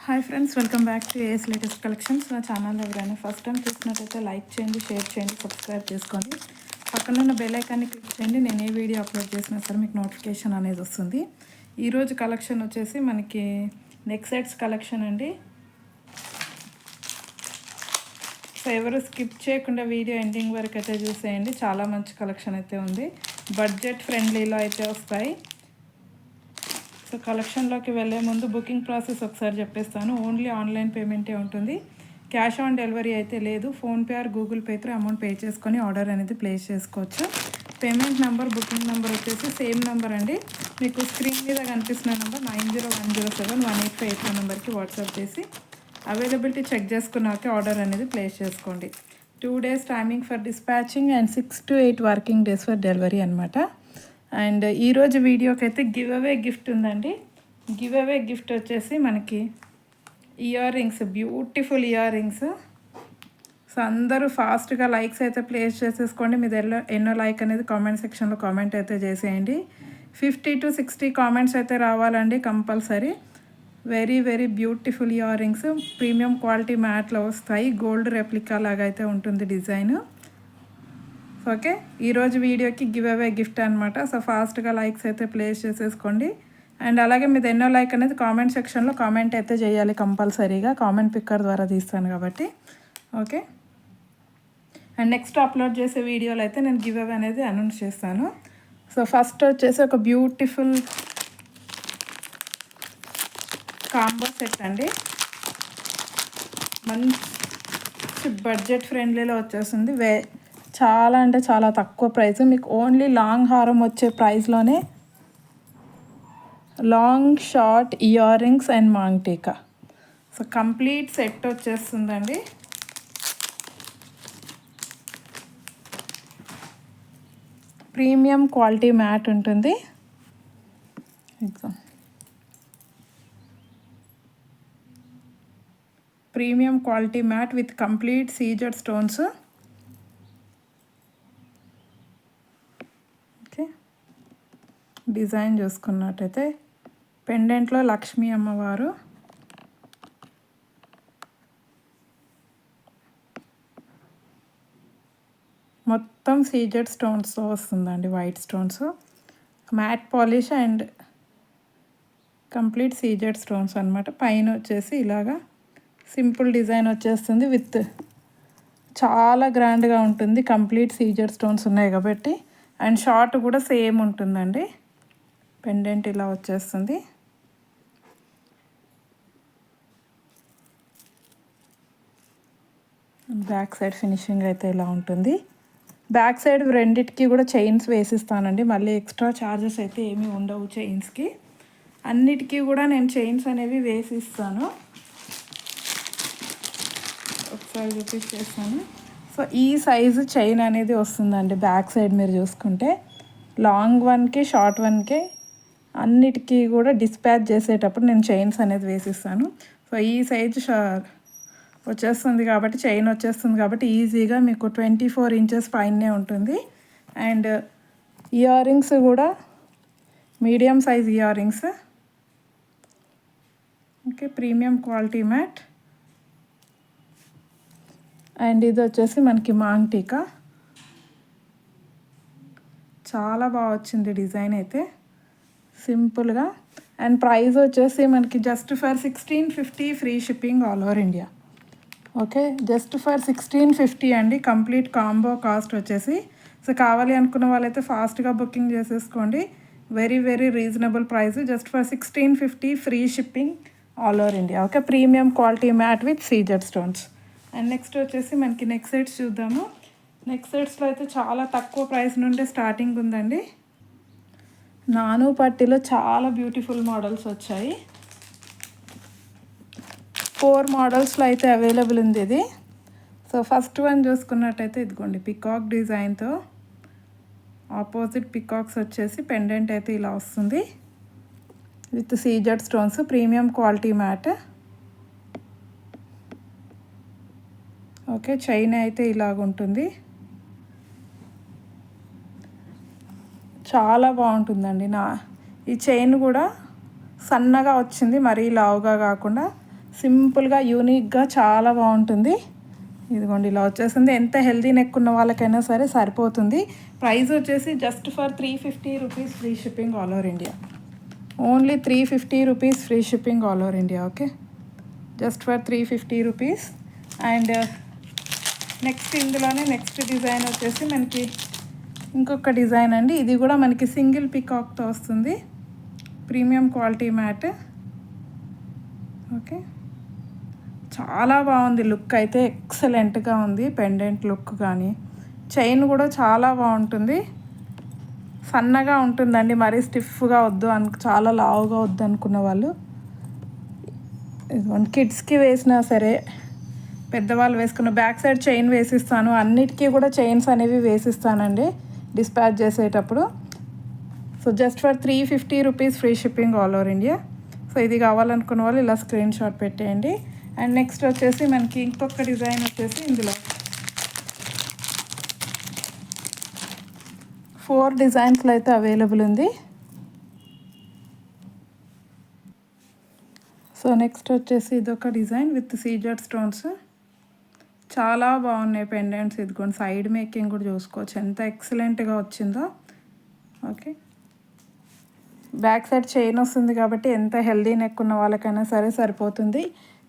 Hi friends, welcome back to AS latest collections. నా channel ఎవరైనా first time చూసినట్టయితే like చేయండి, షేర్ చేయండి, సబ్స్క్రైబ్ చేసుకోండి. పక్కన ఉన్న బెల్ ఐకాన్ని క్లిక్ చేయండి. నేను ఏ వీడియో అప్లోడ్ చేసినా సరే మీకు నోటిఫికేషన్ అనేది వస్తుంది. ఈరోజు కలెక్షన్ వచ్చేసి మనకి నెక్ సెట్స్ కలెక్షన్ అండి. సో ఎవరు స్కిప్ చేయకుండా వీడియో ఎండింగ్ వరకు అయితే చూసేయండి. చాలా మంచి కలెక్షన్ అయితే ఉంది. బడ్జెట్ ఫ్రెండ్లీలో అయితే వస్తాయి. సో కలెక్షన్లోకి వెళ్ళే ముందు బుకింగ్ ప్రాసెస్ ఒకసారి చెప్పేస్తాను. ఓన్లీ ఆన్లైన్ పేమెంటే ఉంటుంది. క్యాష్ ఆన్ డెలివరీ అయితే లేదు. PhonePe are Google pay through amount pay చేసుకొని ఆర్డర్ అనేది ప్లేస్ చేసుకోవచ్చు. పేమెంట్ నెంబర్, బుకింగ్ నెంబర్ వచ్చేసి సేమ్ నెంబర్ అండి. మీకు స్క్రీన్ మీద కనిపిస్తున్న నెంబర్ 90107185 నెంబర్కి వాట్సాప్ చేసి అవైలబిలిటీ చెక్ చేసుకున్నాకే ఆర్డర్ అనేది ప్లేస్ చేసుకోండి. 2 days timing for dispatching and 6 to 8 working days for delivery అనమాట. అండ్ ఈరోజు వీడియోకి అయితే గివ్ అవే గిఫ్ట్ ఉందండి. గివ్ అవే గిఫ్ట్ వచ్చేసి మనకి ear rings, beautiful earrings. So అందరూ ఫాస్ట్గా లైక్స్ అయితే ప్లేస్ చేసేసుకోండి. మీద ఎన్నో లైక్ అనేది కామెంట్ సెక్షన్లో కామెంట్ అయితే చేసేయండి. 50 to 60 కామెంట్స్ అయితే రావాలండి compulsory. Very very beautiful earrings, premium quality మ్యాట్లో వస్తాయి. గోల్డ్ రెప్లికా లాగా అయితే ఉంటుంది డిజైన్. ఓకే, ఈరోజు వీడియోకి గివ్ అవే గిఫ్ట్ అనమాట. సో ఫాస్ట్గా లైక్స్ అయితే ప్లేస్ చేసేసుకోండి. అండ్ అలాగే మీద ఎన్నో లైక్ అనేది కామెంట్ సెక్షన్లో కామెంట్ అయితే చేయాలి కంపల్సరీగా. కామెంట్ పిక్కర్ ద్వారా తీస్తాను కాబట్టి. ఓకే, అండ్ నెక్స్ట్ అప్లోడ్ చేసే వీడియోలో అయితే నేను గివ్ అవే అనేది అనౌన్స్ చేస్తాను. సో ఫస్ట్ వచ్చేసి ఒక బ్యూటిఫుల్ కాంబో సెట్ అండి. మంచి బడ్జెట్ ఫ్రెండ్లీలో వచ్చేస్తుంది. చాలా అంటే చాలా తక్కువ ప్రైస్. మీకు ఓన్లీ లాంగ్ హారం వచ్చే ప్రైస్లోనే long short earrings and maang tikka. So complete set వచ్చేస్తుందండి. ప్రీమియం క్వాలిటీ మ్యాట్ ఉంటుంది. Premium quality matte with complete CZ stones. Design చూసుకున్నట్టయితే పెండెంట్లో లక్ష్మీ అమ్మవారు, మొత్తం సీజెడ్ స్టోన్స్తో వస్తుందండి. White stones, matte polish and complete CZ stones అనమాట. పైన వచ్చేసి ఇలాగా సింపుల్ డిజైన్ వచ్చేస్తుంది. విత్ చాలా గ్రాండ్గా ఉంటుంది. కంప్లీట్ సీజెడ్ స్టోన్స్ ఉన్నాయి కాబట్టి. అండ్ షార్ట్ కూడా సేమ్ ఉంటుందండి. పెండెంట్ ఇలా వచ్చేస్తుంది. బ్యాక్ సైడ్ ఫినిషింగ్ అయితే ఇలా ఉంటుంది. బ్యాక్ సైడ్ రెండిటికి కూడా చైన్స్ వేసిస్తానండి. మళ్ళీ ఎక్స్ట్రా ఛార్జెస్ అయితే ఏమీ ఉండవు చైన్స్కి. అన్నిటికీ కూడా నేను చైన్స్ అనేవి వేసిస్తాను. ఒకసారి చూపించేస్తాను. సో ఈ సైజు చైన్ అనేది వస్తుందండి. బ్యాక్ సైడ్ మీరు చూసుకుంటే లాంగ్ వన్కి, షార్ట్ వన్కి అన్నిటికీ కూడా డిస్పాచ్ చేసేటప్పుడు నేను చైన్స్ అనేది వేసిస్తాను. సో ఈ సైజు వచ్చేస్తుంది కాబట్టి, చైన్ వచ్చేస్తుంది కాబట్టి ఈజీగా మీకు 24 inches పైనే ఉంటుంది. అండ్ ఇయర్ రింగ్స్ కూడా medium size ear rings. Okay, premium quality mat. And ఇది వచ్చేసి మనకి మాంగ్ టీకా. చాలా బాగా వచ్చింది డిజైన్ అయితే సింపుల్గా. అండ్ ప్రైస్ వచ్చేసి మనకి just for 1650 free shipping all over India. Okay, just for 1650 అండి కంప్లీట్ కాంబో కాస్ట్ వచ్చేసి. సో కావాలి అనుకున్న వాళ్ళైతే ఫాస్ట్గా బుకింగ్ చేసేసుకోండి. Very very reasonable price. Just for 1650 free shipping all over India. Okay, premium quality matte with CZ stones. And next వచ్చేసి మనకి neck sets చూద్దాము. నెక్ సెట్స్లో అయితే చాలా తక్కువ ప్రైస్ నుండే స్టార్టింగ్ ఉందండి. నాను పట్టిలో చాలా బ్యూటిఫుల్ మోడల్స్ వచ్చాయి. 4 మోడల్స్లో అయితే అవైలబుల్ ఉంది ఇది. సో ఫస్ట్ వన్ చూసుకున్నట్టయితే ఇదిగోండి, పికాక్ డిజైన్తో ఆపోజిట్ పికాక్స్ వచ్చేసి పెండెంట్ అయితే ఇలా వస్తుంది with CZ stones. Premium quality matte. Okay, chain అయితే ఇలాగుంటుంది. చాలా బాగుంటుందండి. ఈ చైన్ కూడా సన్నగా వచ్చింది, మరీ లావుగా కాకుండా సింపుల్గా యూనిక్గా చాలా బాగుంటుంది. ఇదిగోండి ఇలా వచ్చేసింది. ఎంత హెల్దీ నెక్ ఉన్న వాళ్ళకైనా సరే సరిపోతుంది. ప్రైస్ వచ్చేసి just for 350 rupees free shipping all over India. Only 350 rupees free shipping all over India. Okay, just for 350 rupees. And next ఇందులోనే నెక్స్ట్ డిజైన్ వచ్చేసి మనకి ఇంకొక డిజైన్ అండి. ఇది కూడా మనకి సింగిల్ పికాక్తో వస్తుంది. Premium quality matte. ఓకే, చాలా బాగుంది. లుక్ అయితే ఎక్సలెంట్గా ఉంది. పెండెంట్ లుక్ కానీ చైన్ కూడా చాలా బాగుంటుంది. సన్నగా ఉంటుందండి, మరీ స్టిఫ్గా వద్దు చాలా లావుగా వద్దు అనుకున్న వాళ్ళు కిడ్స్కి వేసినా సరే, పెద్దవాళ్ళు వేసుకున్న బ్యాక్ సైడ్ చైన్ వేసిస్తాను. అన్నిటికీ కూడా చైన్స్ అనేవి వేసిస్తానండి డిస్పాచ్ చేసేటప్పుడు. So just for 350 rupees free shipping all over India. So ఇది కావాలనుకున్న వాళ్ళు ఇలా స్క్రీన్ షాట్ పెట్టేయండి. అండ్ నెక్స్ట్ వచ్చేసి మనకి ఇంకొక డిజైన్ వచ్చేసి ఇందులో 4 డిజైన్స్లో అయితే అవైలబుల్ ఉంది. సో నెక్స్ట్ వచ్చేసి ఇదొక డిజైన్ విత్ సీజర్ స్టోన్స్. చాలా బాగున్నాయి పెండెంట్స్. ఇదిగోండి సైడ్ మేకింగ్ కూడా చూసుకోవచ్చు ఎంత ఎక్సలెంట్గా వచ్చిందో. ఓకే, బ్యాక్ సైడ్ చైన్ వస్తుంది కాబట్టి ఎంత హెల్దీ నెక్ ఉన్న వాళ్ళకైనా సరే సరిపోతుంది.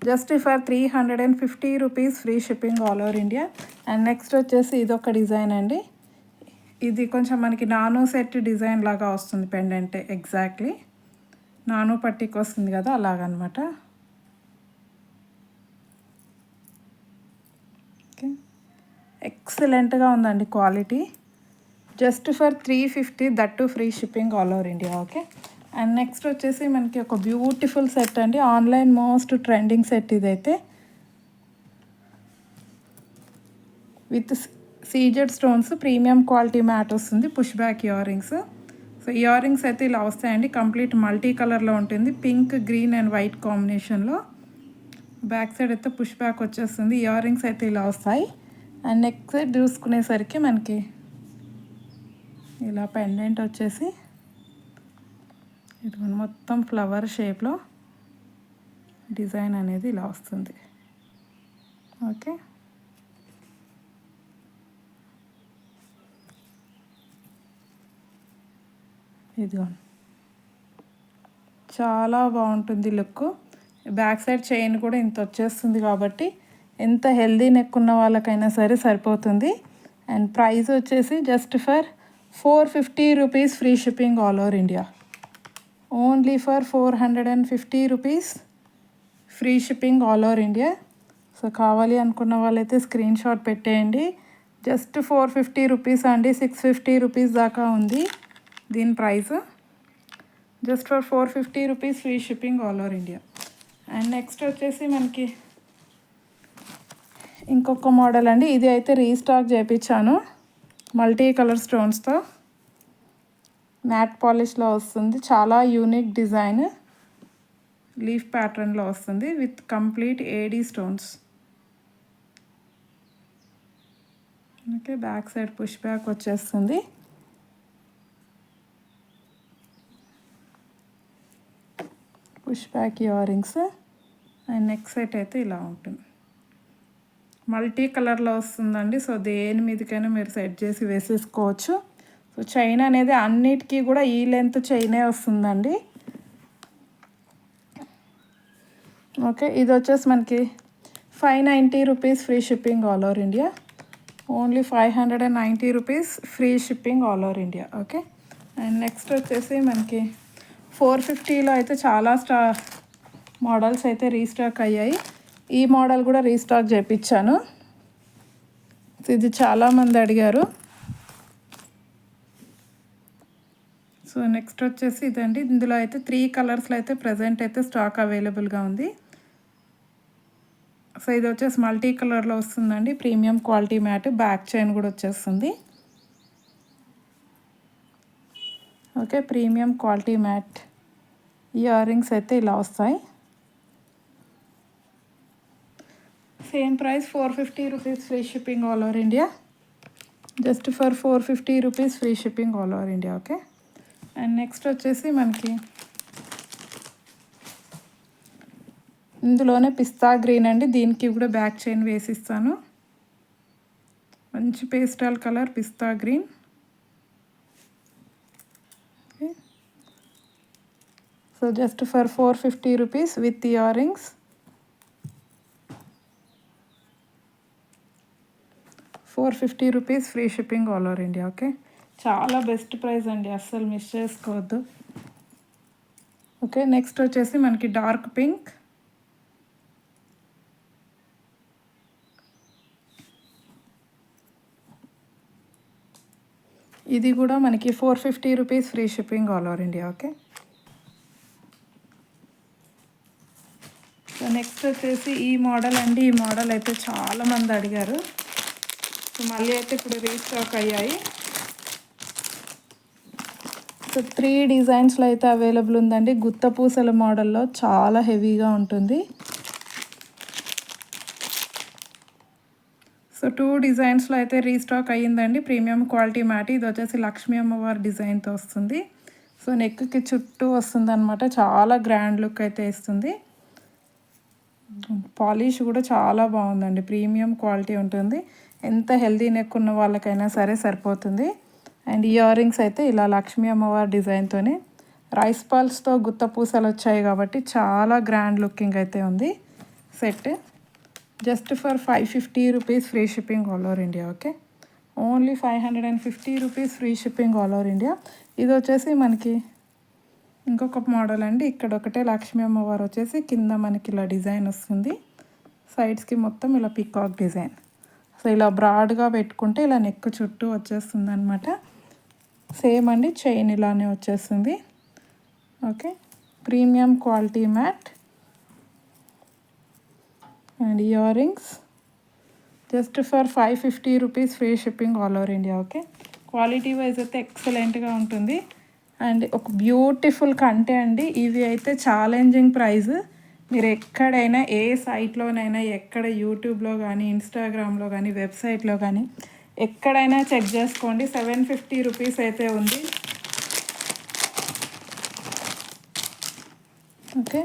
Just for 350 rupees free shipping all over India. And next వచ్చేసి ఇదొక డిజైన్ అండి. ఇది కొంచెం మనకి నానో సెట్ డిజైన్ లాగా వస్తుంది పెండెంట్. ఎగ్జాక్ట్లీ నానో పట్టికి వస్తుంది కదా, అలాగనమాట. ఓకే, ఎక్సలెంట్గా ఉందండి క్వాలిటీ. Just for 350, that too free shipping all over India. Okay, and next వచ్చేసి మనకి ఒక బ్యూటిఫుల్ సెట్ అండి. ఆన్లైన్ మోస్ట్ ట్రెండింగ్ సెట్ ఇదైతే. With CZ stones, premium quality matte వస్తుంది, push back earrings. So earrings అయితే ఇలా వస్తాయండి. Complete multi కలర్లో ఉంటుంది, పింక్, గ్రీన్ అండ్ వైట్ కాంబినేషన్లో. బ్యాక్ సైడ్ అయితే పుష్ బ్యాక్ వచ్చేస్తుంది. ఇయర్ రింగ్స్ అయితే ఇలా వస్తాయి. అండ్ నెక్స్ట్ సైడ్ చూసుకునేసరికి మనకి ఇలా పెండెంట్ వచ్చేసి ఇది మొత్తం ఫ్లవర్ షేప్లో డిజైన్ అనేది ఇలా వస్తుంది. ఓకే, ఇదిగో చాలా బాగుంటుంది లుక్. బ్యాక్ సైడ్ చైన్ కూడా ఇంత వచ్చేస్తుంది కాబట్టి ఎంత హెల్దీ నెక్ ఉన్న వాళ్ళకైనా సరే సరిపోతుంది. అండ్ ప్రైస్ వచ్చేసి just for 450 rupees free shipping all over India. Only for 450 rupees free shipping all over India. So కావాలి అనుకున్న వాళ్ళైతే స్క్రీన్ షాట్ పెట్టేయండి. జస్ట్ 450 రూపీస్ అండి. 650 రూపీస్ దాకా ఉంది దీని price. Just for 450 rupees free shipping all over India. And next వచ్చేసి మనకి ఇంకొక మోడల్ అండి. ఇది అయితే రీస్టాక్ చేయించాను మల్టీ కలర్ స్టోన్స్తో. మ్యాట్ పాలిష్లో వస్తుంది. చాలా యూనిక్ డిజైన్, లీఫ్ ప్యాటర్న్లో వస్తుంది with complete AD stones. Okay, back side push back వచ్చేస్తుంది. Push back earrings. And next set అయితే ఇలా ఉంటుంది. మల్టీ కలర్లో వస్తుందండి. సో దేని మీదకైనా మీరు సెట్ చేసి వేసేసుకోవచ్చు. సో చైన్ అనేది అన్నిటికీ కూడా ఈ లెంత్ చైనే వస్తుందండి. ఓకే, ఇది వచ్చేసి మనకి 590 rupees free shipping all over India. Only 590 rupees free shipping all over India. Okay, and next వచ్చేసి మనకి 450లో అయితే చాలా మోడల్స్ అయితే రీస్టాక్ అయ్యాయి. ఈ మోడల్ కూడా రీస్టాక్ చేయించాను. ఇది చాలామంది అడిగారు. సో నెక్స్ట్ వచ్చేసి ఇదండి. ఇందులో అయితే 3 కలర్స్లో అయితే ప్రజెంట్ అయితే స్టాక్ అవైలబుల్గా ఉంది. సో ఇది వచ్చేసి మల్టీ కలర్లో వస్తుందండి. Premium quality mat, back chain కూడా వచ్చేస్తుంది. Okay, premium quality mat. Ear rings అయితే ఇలా వస్తాయి. Same price 450 rupees free shipping all over India. Just for 450 rupees free shipping all over India. Okay, and next వచ్చేసి మనకి ఇందులోనే పిస్తా గ్రీన్ అండి, దీనికి కూడా బ్యాక్ చైన్ వేసిస్తాను. మంచి pastel colour pista green. Okay, so just for 450 rupees with earrings. 450 rupees free shipping all over India. Okay, చాలా best price అండి, అస్సలు మిస్ చేసుకోవద్దు. ఓకే, నెక్స్ట్ వచ్చేసి మనకి డార్క్ పింక్. ఇది కూడా మనకి 450 rupees free shipping all over India. Okay, so next వచ్చేసి ఈ మోడల్ అండి. ఈ మోడల్ అయితే చాలామంది అడిగారు, సో మళ్ళీ అయితే ఇప్పుడు రీస్టాక్ అయ్యాయి. సో 3 డిజైన్స్లో అయితే అవైలబుల్ ఉందండి. గుత్త పూసల మోడల్లో చాలా హెవీగా ఉంటుంది. సో 2 డిజైన్స్లో అయితే రీస్టాక్ అయ్యిందండి. Premium quality mat. ఇది వచ్చేసి లక్ష్మీ అమ్మవారి డిజైన్తో వస్తుంది. సో నెక్కి చుట్టూ వస్తుంది అనమాట. చాలా గ్రాండ్ లుక్ అయితే ఇస్తుంది. పాలిష్ కూడా చాలా బాగుందండి, ప్రీమియం క్వాలిటీ ఉంటుంది. ఎంత హెల్దీ నెక్ ఉన్న వాళ్ళకైనా సరే సరిపోతుంది. అండ్ ఇయర్ రింగ్స్ అయితే ఇలా లక్ష్మీ అమ్మవారి డిజైన్తోనే రైస్ పాల్స్తో గుత్త పూసలు వచ్చాయి కాబట్టి చాలా గ్రాండ్ లుకింగ్ అయితే ఉంది set. Just for 550 rupees free shipping all over India. Okay, only 550 rupees free shipping all over India. ఇది వచ్చేసి మనకి ఇంకొక మోడల్ అండి. ఇక్కడ ఒకటే లక్ష్మీ అమ్మవారు వచ్చేసి కింద మనకి ఇలా డిజైన్ వస్తుంది, సైడ్స్కి మొత్తం ఇలా పికాక్ డిజైన్. సో ఇలా బ్రాడ్గా పెట్టుకుంటే ఇలా నెక్ చుట్టూ వచ్చేస్తుంది అనమాట. సేమ్ అండి, చైన్ ఇలానే వచ్చేస్తుంది. Okay, premium quality Matt and ear rings just for 550 rupees free shipping all over India. Okay, quality wise అయితే ఎక్సలెంట్గా ఉంటుంది అండ్ ఒక బ్యూటిఫుల్ కంటే అండి. ఇవి అయితే ఛాలెంజింగ్ ప్రైస్. మీరు ఎక్కడైనా ఏ సైట్లోనైనా, ఎక్కడ యూట్యూబ్లో కానీ, ఇన్స్టాగ్రామ్లో కానీ, వెబ్సైట్లో కానీ ఎక్కడైనా చెక్ చేసుకోండి, 750 రూపీస్ అయితే ఉంది. ఓకే,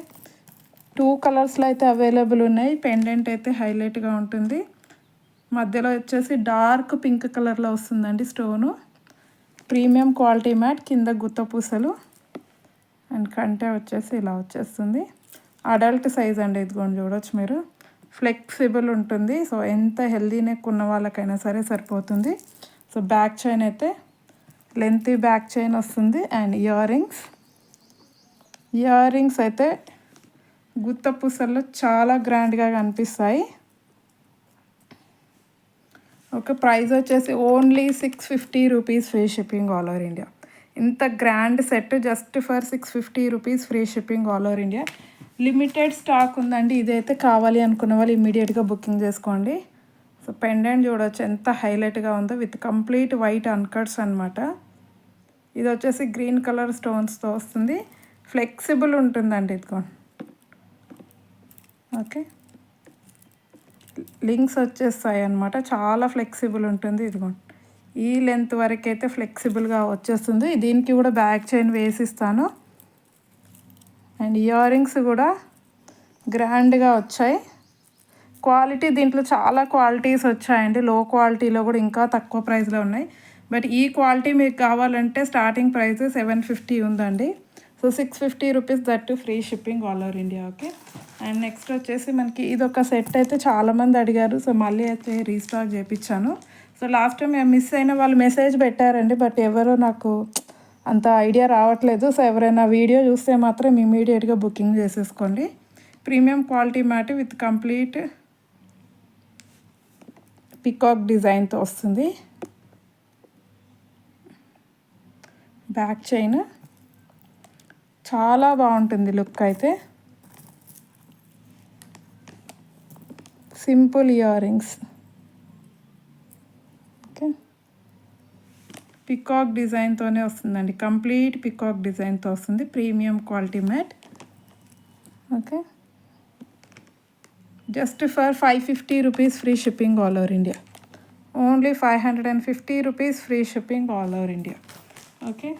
2 కలర్స్లో అయితే అవైలబుల్ ఉన్నాయి. పెండెంట్ అయితే హైలైట్గా ఉంటుంది. మధ్యలో వచ్చేసి డార్క్ పింక్ కలర్లో వస్తుందండి స్టోను. ప్రీమియం క్వాలిటీ మ్యాట్, కింద గుత్త పూసలు అండ్ కంటే వచ్చేసి ఇలా వచ్చేస్తుంది. అడల్ట్ సైజ్ అండి, ఇదిగోండి చూడవచ్చు మీరు. ఫ్లెక్సిబుల్ ఉంటుంది. సో ఎంత హెల్దీ నెక్ ఉన్న వాళ్ళకైనా సరే సరిపోతుంది. సో బ్యాక్ చైన్ అయితే లెంతీ బ్యాక్ చైన్ వస్తుంది అండ్ ఇయర్ రింగ్స్ అయితే గుత్త పూసల్లో చాలా గ్రాండ్గా కనిపిస్తాయి. ఓకే, ప్రైస్ వచ్చేసి only 650 rupees free shipping all over India. ఇంత grand set just for 650 rupees free shipping all over India. Limited stock ఉందండి. ఇదైతే కావాలి అనుకున్న వాళ్ళు ఇమీడియట్గా బుకింగ్ చేసుకోండి. సో పెండెంట్ చూడవచ్చు ఎంత హైలైట్గా ఉందో, విత్ కంప్లీట్ వైట్ అన్కట్స్ అనమాట. ఇది వచ్చేసి గ్రీన్ కలర్ స్టోన్స్తో వస్తుంది. ఫ్లెక్సిబుల్ ఉంటుందండి ఇదిగోండి. ఓకే, లింక్స్ వచ్చేస్తాయి అన్నమాట, చాలా ఫ్లెక్సిబుల్ ఉంటుంది. ఇదిగోండి ఈ లెంత్ వరకు అయితే ఫ్లెక్సిబుల్గా వచ్చేస్తుంది. దీనికి కూడా బ్యాక్ చైన్ వేసిస్తాను అండ్ ఇయర్ రింగ్స్ కూడా గ్రాండ్గా వచ్చాయి. క్వాలిటీ దీంట్లో చాలా క్వాలిటీస్ వచ్చాయండి. లో క్వాలిటీలో కూడా ఇంకా తక్కువ ప్రైస్లో ఉన్నాయి. బట్ ఈ క్వాలిటీ మీకు కావాలంటే స్టార్టింగ్ ప్రైస్ 750 ఉందండి. So 650 rupees that free shipping all over India. Okay, and next వచ్చేసి మనకి ఇదొక సెట్ అయితే చాలామంది అడిగారు. సో మళ్ళీ అయితే రీస్టాక్ చేయించాను. సో లాస్ట్ టైం మిస్ అయిన వాళ్ళు మెసేజ్ పెట్టారండి, బట్ ఎవరో నాకు అంత ఐడియా రావట్లేదు. సో ఎవరైనా వీడియో చూస్తే మాత్రం ఇమీడియట్గా బుకింగ్ చేసేసుకోండి. Premium quality matte with complete peacock డిజైన్తో వస్తుంది. బ్యాక్ చైన్ చాలా బాగుంటుంది లుక్ అయితే. Simple earrings. Okay, peacock డిజైన్తోనే వస్తుందండి, కంప్లీట్ పికాక్ డిజైన్తో వస్తుంది. Premium quality matte. Okay, just for 550 rupees free shipping all over India. Only 550 rupees free shipping all over India. Okay,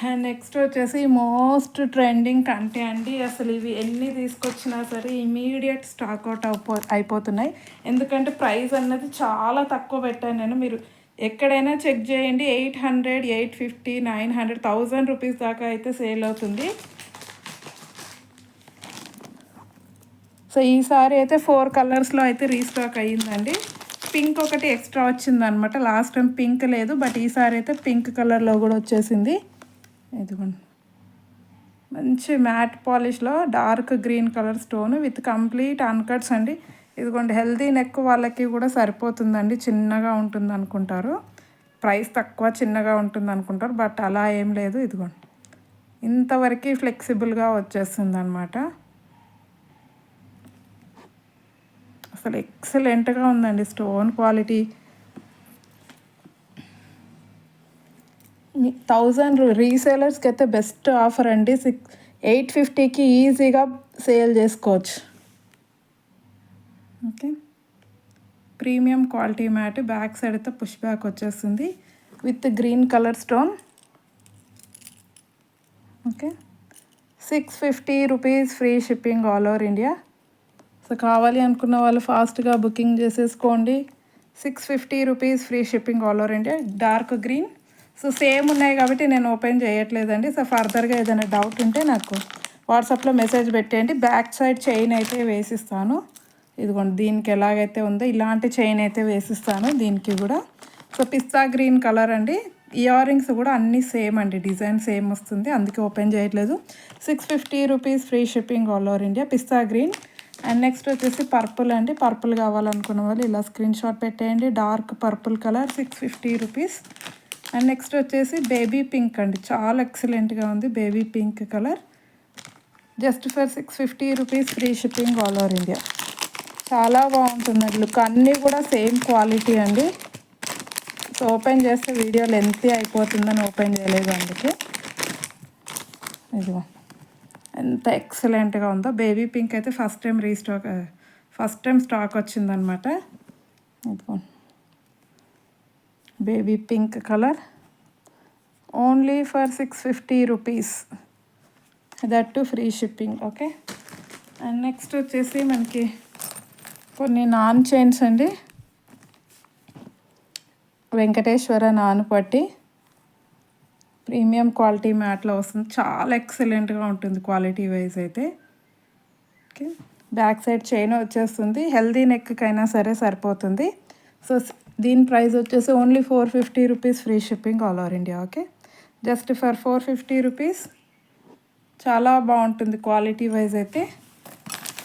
and next వచ్చేసి most trending కంటే అండి, అసలు ఇవి ఎన్ని తీసుకొచ్చినా సరే ఇమీడియట్ స్టాక్ అవుట్ అయిపోతున్నాయి. ఎందుకంటే ప్రైస్ అన్నది చాలా తక్కువ పెట్టాను నేను. మీరు ఎక్కడైనా చెక్ చేయండి, 800, 850, 900, 1000 రూపీస్ దాకా అయితే సేల్ అవుతుంది. సో ఈసారి అయితే 4 కలర్స్లో అయితే రీస్టాక్ అయ్యిందండి. పింక్ ఒకటి ఎక్స్ట్రా వచ్చిందనమాట. లాస్ట్ టైం పింక్ లేదు, బట్ ఈసారి అయితే పింక్ కలర్లో కూడా వచ్చేసింది. ఇదిగోండి, మంచి మ్యాట్ పాలిష్లో dark green colour stone with complete uncuts అండి. ఇదిగోండి, హెల్దీ నెక్ వాళ్ళకి కూడా సరిపోతుందండి. చిన్నగా ఉంటుంది అనుకుంటారు, ప్రైస్ తక్కువ చిన్నగా ఉంటుంది అనుకుంటారు, బట్ అలా ఏం లేదు. ఇదిగోండి, ఇంతవరకు ఫ్లెక్సిబుల్గా వచ్చేస్తుంది అనమాట. అసలు ఎక్సలెంట్గా ఉందండి స్టోన్ క్వాలిటీ. 1000 రీసేలర్స్కి అయితే బెస్ట్ ఆఫర్ అండి. 850కి ఈజీగా సేల్ చేసుకోవచ్చు. Okay, premium quality mat, back side అయితే పుష్ బ్యాక్ వచ్చేస్తుంది with green colour stone. Okay, 650 rupees free shipping all over India. So కావాలి అనుకున్న వాళ్ళు ఫాస్ట్గా బుకింగ్ చేసేసుకోండి. 650 rupees free shipping all over India. Dark green. So same ఉన్నాయి కాబట్టి నేను ఓపెన్ చేయట్లేదండి. సో ఫర్దర్గా ఏదైనా డౌట్ ఉంటే నాకు వాట్సాప్లో మెసేజ్ పెట్టేయండి. బ్యాక్ సైడ్ చైన్ అయితే వేసిస్తాను. ఇదిగోండి, దీనికి ఎలాగైతే ఉందో ఇలాంటి చైన్ అయితే వేసిస్తాను దీనికి కూడా. సో పిస్తా గ్రీన్ కలర్ అండి. ఇయర్ రింగ్స్ కూడా అన్నీ సేమ్ అండి, డిజైన్ సేమ్ వస్తుంది, అందుకే ఓపెన్ చేయట్లేదు. 650 rupees free shipping all over India, pista green. And next వచ్చేసి పర్పుల్ అండి. పర్పుల్ కావాలనుకున్న వాళ్ళు ఇలా స్క్రీన్ షాట్ పెట్టేయండి. Dark purple colour, 650 rupees. And next వచ్చేసి బేబీ పింక్ అండి, చాలా ఎక్సలెంట్గా ఉంది baby pink colour. Just for 650 rupees free shipping all over India. చాలా బాగుంటుంది లుక్, అన్నీ కూడా సేమ్ క్వాలిటీ అండి. సో ఓపెన్ చేస్తే వీడియో లెంతీ అయిపోతుందని ఓపెన్ చేయలేదు, అందుకే. ఇదిగో ఎంత ఎక్సలెంట్గా ఉందో. బేబీ పింక్ అయితే ఫస్ట్ టైం స్టాక్ వచ్చిందనమాట. ఇదిగో baby pink colour, only for 650 rupees, that too free shipping. Okay, and next వచ్చేసి మనకి కొన్ని నాన్ చైన్స్ అండి. వెంకటేశ్వర నాన్ పట్టి ప్రీమియం క్వాలిటీ మ్యాట్లో వస్తుంది. చాలా ఎక్సలెంట్గా ఉంటుంది క్వాలిటీ వైజ్ అయితే. ఓకే, బ్యాక్ సైడ్ చైన్ వచ్చేస్తుంది, హెల్దీ నెక్కైనా సరే సరిపోతుంది. సో దీని ప్రైస్ వచ్చేసి only 450 rupees free shipping all over India. Okay, just for 450 rupees. చాలా బాగుంటుంది క్వాలిటీ వైజ్ అయితే.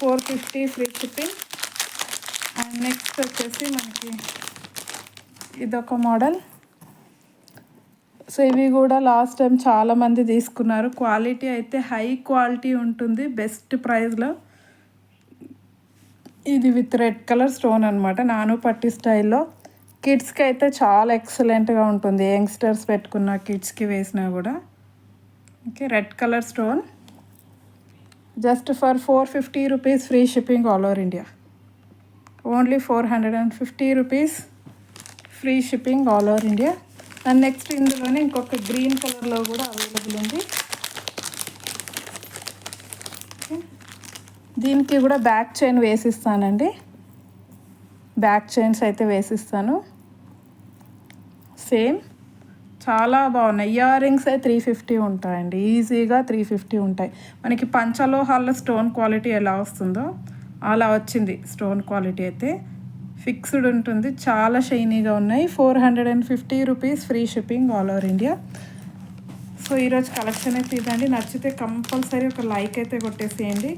450 ఫ్రీ షిప్పింగ్. అండ్ నెక్స్ట్ వచ్చేసి మనకి ఇదొక మోడల్. సో ఇవి కూడా లాస్ట్ టైం చాలామంది తీసుకున్నారు. క్వాలిటీ అయితే హై క్వాలిటీ ఉంటుంది, బెస్ట్ ప్రైస్లో. ఇది విత్ రెడ్ కలర్ స్టోన్ అనమాట, నాను పట్టి స్టైల్లో. కిడ్స్కి అయితే చాలా ఎక్సలెంట్గా ఉంటుంది, యంగ్స్టర్స్ పెట్టుకున్న కిడ్స్కి వేసినా కూడా. Okay, red colour stone. Just for 450 rupees free shipping all over India. Only 450 rupees free shipping all over India. And next ఇందులోనే ఇంకొక గ్రీన్ కలర్లో కూడా అవైలబుల్ ఉంది. దీనికి కూడా బ్యాక్ చైన్ వేసిస్తానండి, బ్యాక్ చైన్స్ అయితే వేసిస్తాను. సేమ్ చాలా బాగున్నాయి. ఇయర్ రింగ్స్ అయితే 350 ఉంటాయండి, ఈజీగా 350 ఉంటాయి. మనకి పంచలోహాల్లో స్టోన్ క్వాలిటీ ఎలా వస్తుందో అలా వచ్చింది స్టోన్ క్వాలిటీ అయితే. ఫిక్స్డ్ ఉంటుంది, చాలా షైనీగా ఉన్నాయి. 450 rupees free shipping all over India. So ఈరోజు కలెక్షన్ అయితే ఇదండి. నచ్చితే కంపల్సరీ ఒక లైక్ అయితే కొట్టేసేయండి.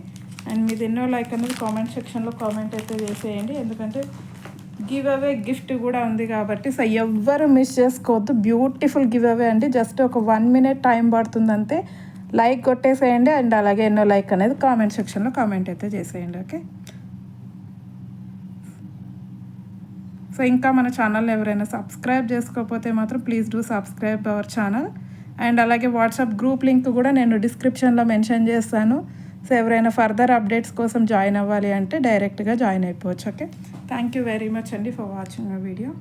అండ్ మీది ఎన్నో లైక్ అనేది కామెంట్ సెక్షన్లో కామెంట్ అయితే చేసేయండి, ఎందుకంటే గివ్ అవే గిఫ్ట్ కూడా ఉంది కాబట్టి. సో ఎవ్వరు మిస్ చేసుకోవద్దు, బ్యూటిఫుల్ గివ్ అవే అండి. జస్ట్ ఒక 1 మినిట్ టైం పడుతుంది అంతే. లైక్ కొట్టేసేయండి, అండ్ అలాగే ఎన్నో లైక్ అనేది కామెంట్ సెక్షన్లో కామెంట్ అయితే చేసేయండి. ఓకే, సో ఇంకా మన ఛానల్ని ఎవరైనా సబ్స్క్రైబ్ చేసుకోకపోతే మాత్రం please do subscribe our channel. And అలాగే వాట్సాప్ గ్రూప్ లింక్ కూడా నేను డిస్క్రిప్షన్లో మెన్షన్ చేస్తాను. సో ఎవరైనా ఫర్దర్ అప్డేట్స్ కోసం జాయిన్ అవ్వాలి అంటే డైరెక్ట్గా జాయిన్ అయిపోవచ్చు. Okay, thank you very much అండి ఫర్ వాచింగ్ మై వీడియో.